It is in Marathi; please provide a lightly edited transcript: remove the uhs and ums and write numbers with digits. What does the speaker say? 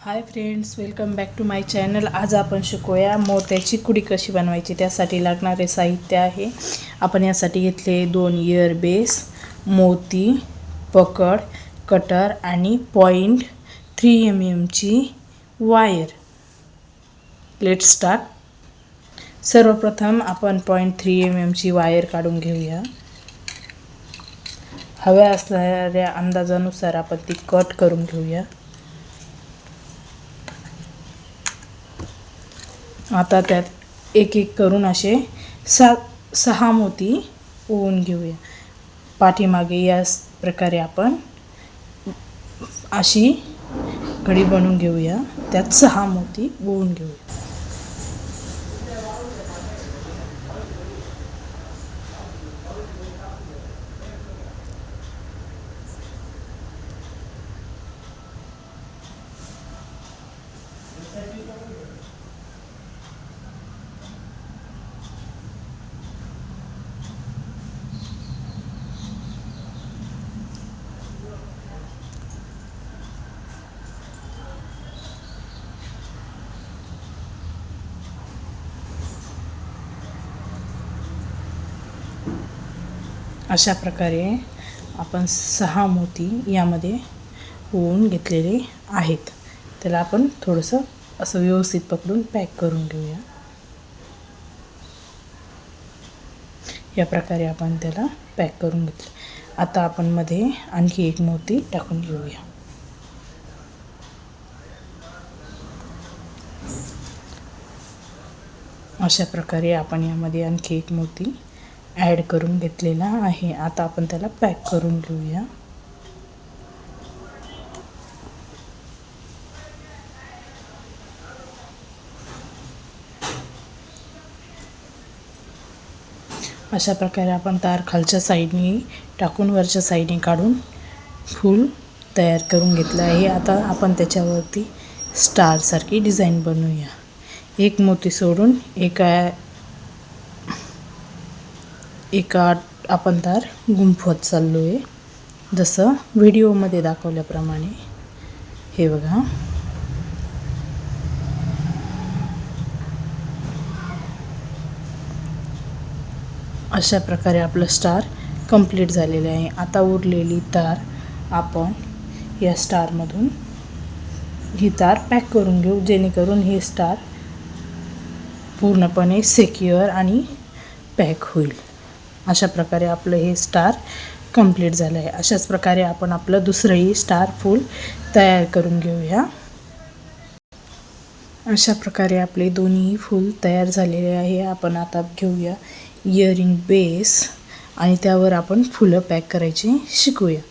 High friends, welcome back to my channel. आज आपण शिकूया मोत्याची कुडी कशी बनवायची। त्यासाठी लागणारे साहित्य आहे, आपण यासाठी घेतले 2 इयर बेस, मोती, पकड, कटर आणि 0.3 mm ची वायर। Let's start. सर्वप्रथम आपण 0.3 mm ची वायर काढून घेऊया। हव्या असणाऱ्या अंदाजानुसार आपण ती कट करून घेऊया। आता त्यात एक एक करून असे 6 मोती ओवून घेऊया। पाठीमागे या प्रकारे आपण अशी घडी बनवून घेऊया, त्यात 6 मोती ओवून घेऊया। अशा प्रकारे आपण 6 मोती यामध्ये ओवून घेतलेले आहेत। त्याला आपण थोडंसं असं व्यवस्थित पकडून पॅक करून घेऊया। या प्रकारे आपण त्याला पॅक करून घेतले। आता आपण मध्ये आणखी एक मोती टाकून घेऊया। अशा प्रकारे आपण यामध्ये आणखी एक मोती ॲड करून घेतलेला आहे। आता आपण त्याला पॅक करून घेऊया। अशा प्रकारे आपण तार खालच्या साईडने टाकून वरच्या साईडने काढून फूल तयार करून घेतलं आहे। आता आपण त्याच्यावरती स्टार सारखी डिझाईन बनवूया। एक मोती सोडून एका आपण तार गुंफवत चाललो आहे, जसं व्हिडिओमध्ये दाखवल्याप्रमाणे। हे बघा, अशा प्रकारे आपलं स्टार कंप्लीट झालेले आहे। आता उरलेली तार आपण या स्टारमधून ही तार पॅक करून घेऊ, जेणेकरून हे स्टार पूर्णपणे सिक्युअर आणि पॅक होईल। अशा प्रकारे आपलं हे स्टार कंप्लीट झालं आहे। अशाच प्रकारे आपण आपलं दुसरंही स्टार फूल तयार करून घेऊया। अशा प्रकारे आपले दोन्ही फूल तयार झालेले आहे। आपण आता घेऊया इयरिंग बेस आणि त्यावर आपण फुलं पॅक करायची शिकूया।